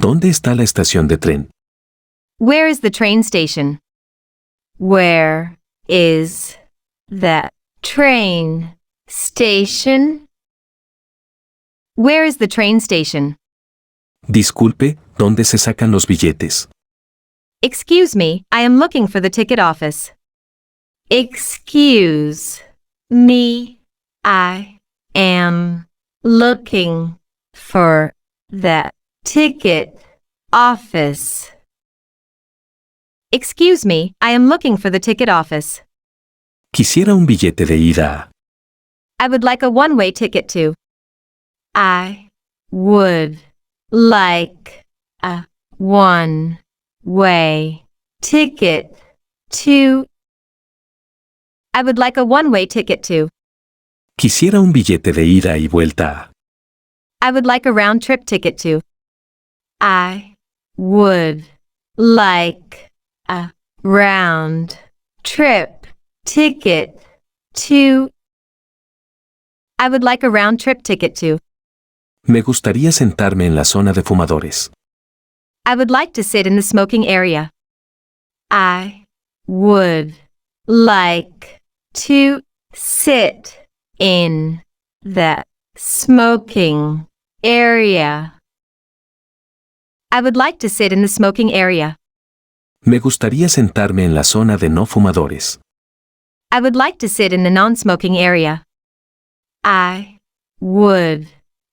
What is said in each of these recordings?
¿Dónde está la estación de tren? Where is the train station? Where is the train station? Where is the train station? Disculpe, ¿dónde se sacan los billetes? Excuse me, I am looking for the ticket office. Excuse me, I am looking for the ticket office. Excuse me, I am looking for the ticket office. Quisiera un billete de ida a. I would like a one-way ticket to. I would like a one-way ticket to. I would like a one-way ticket to. Quisiera un billete de ida y vuelta a. I would like a round-trip ticket to. I would like a round-trip ticket to. I would like a round-trip ticket to. Me gustaría sentarme en la zona de fumadores. I would like to sit in the smoking area. I would like to sit in the smoking area. I would like to sit in the smoking area. Me gustaría sentarme en la zona de no fumadores. I would like to sit in the non-smoking area. I would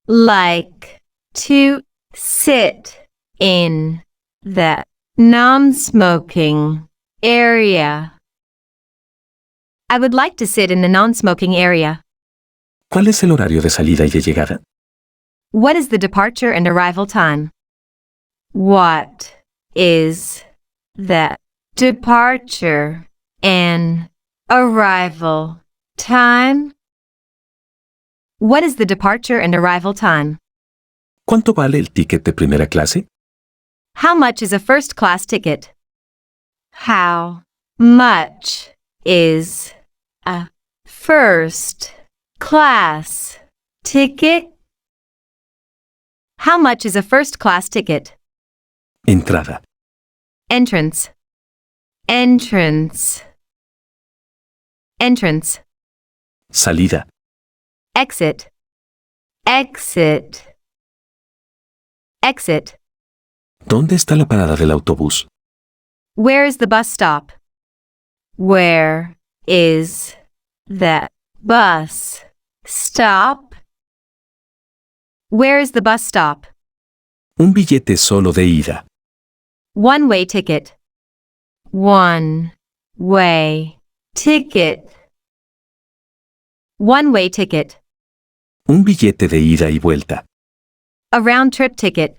like to sit in the non-smoking area. I would like to sit in the non-smoking area. ¿Cuál es el horario de salida y de llegada? What is the departure and arrival time? What is the departure and arrival time? What is the departure and arrival time? ¿Cuánto vale el ticket de primera clase? How much is a first-class ticket? How much is a first-class ticket? How much is a first-class ticket? Entrada. Entrance. Entrance. Entrance. Salida. Exit. Exit. Exit. ¿Dónde está la parada del autobús? Where is the bus stop? Where is the bus stop? Where is the bus stop? Un billete solo de ida. One-way ticket. One-way ticket. One-way ticket. Un billete de ida y vuelta. A round-trip ticket.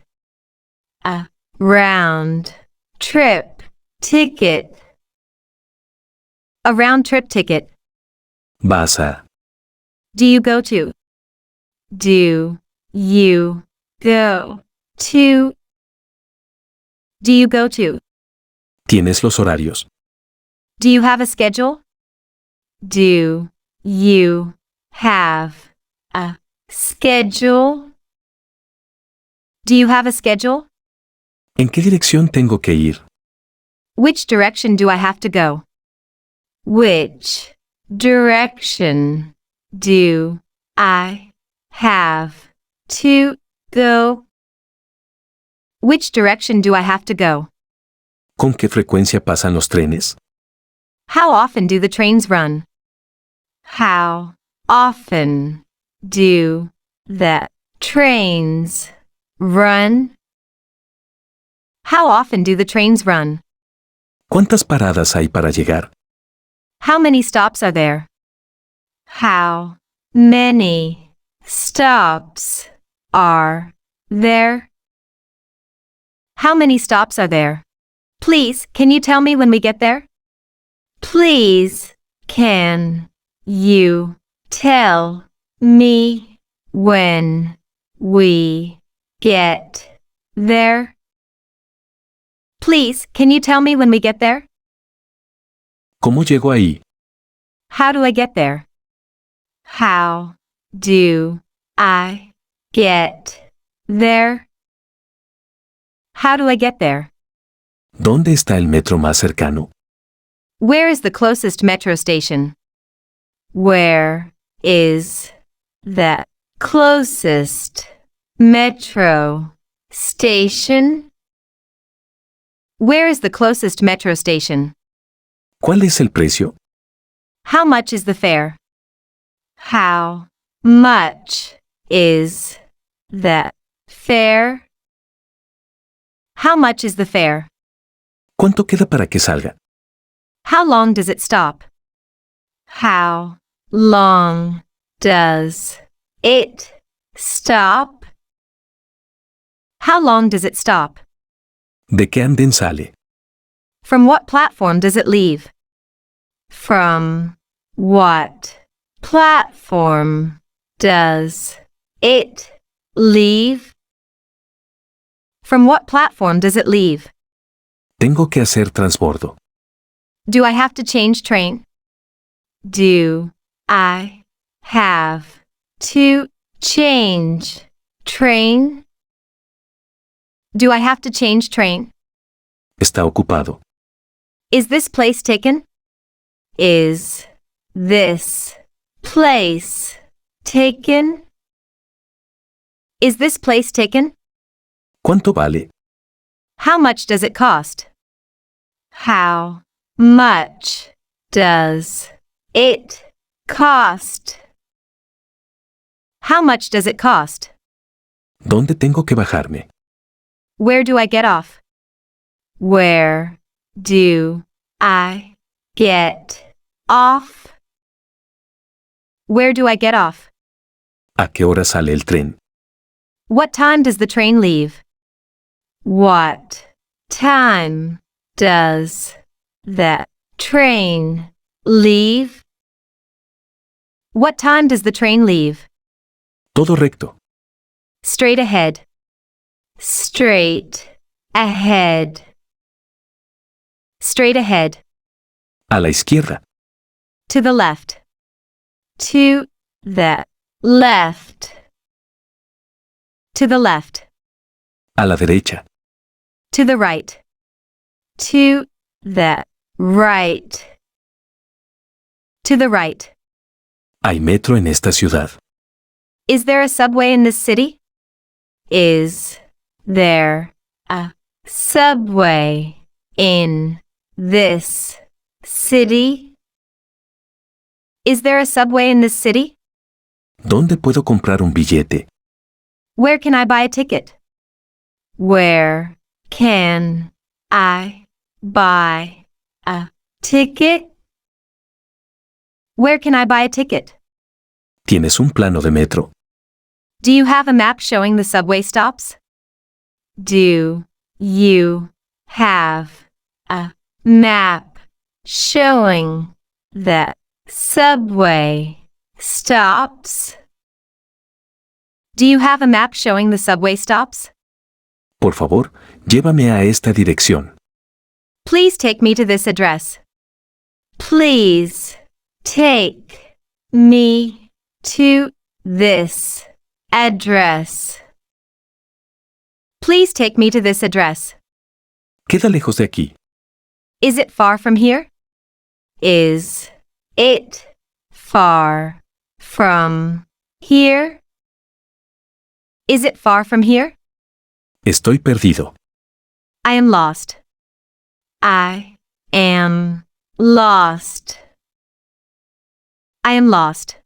A round-trip ticket. A round-trip ticket. Vas a. Do you go to? Do you go to? Do you go to? ¿Tienes los horarios? Do you have a schedule? Do you have a schedule? Do you have a schedule? ¿En qué dirección tengo que ir? Which direction do I have to go? Which direction do I have to go? Which direction do I have to go? ¿Con qué frecuencia pasan los trenes? How often do the trains run? How often do the trains run? How often do the trains run? ¿Cuántas paradas hay para llegar? How many stops are there? How many stops are there? How many stops are there? Please, can you tell me when we get there? Please, can you tell me when we get there? Please, can you tell me when we get there? ¿Cómo llego ahí? How do I get there? How do I get there? How do I get there? ¿Dónde está el metro más cercano? Where is the closest metro station? Where is the closest metro station? Where is the closest metro station? ¿Cuál es el precio? How much is the fare? How much is the fare? How much is the fare? ¿Cuánto queda para que salga? How long does it stop? How long does it stop? How long does it stop? ¿De qué anden sale? From what platform does it leave? From what platform does it leave? From what platform does it leave? Tengo que hacer transbordo. Do I have to change train? Do I have to change train? Do I have to change train? Está ocupado. Is this place taken? Is this place taken? Is this place taken? ¿Cuánto vale? How much does it cost? How much does it cost? How much does it cost? ¿Dónde tengo que bajarme? Where do I get off? Where do I get off? Where do I get off? ¿A qué hora sale el tren? What time does the train leave? What time does the train leave? What time does the train leave? Todo recto. Straight ahead. Straight ahead. Straight ahead. A la izquierda. To the left. To the left. To the left. A la derecha. To the right. To the right. To the right. ¿Hay metro en esta ciudad? Is there a subway in this city? Is there a subway in this city? Is there a subway in this city? ¿Dónde puedo comprar un billete? Where can I buy a ticket? Where can I buy a ticket? Where can I buy a ticket? ¿Tienes un plano de metro? Do you have a map showing the subway stops? Do you have a map showing the subway stops? Do you have a map showing the subway stops? Por favor, llévame a esta dirección. Please take me to this address. Please take me to this address. Please take me to this address. Queda lejos de aquí. Is it far from here? Is it far from here? Is it far from here? Estoy perdido. I am lost. I am lost. I am lost.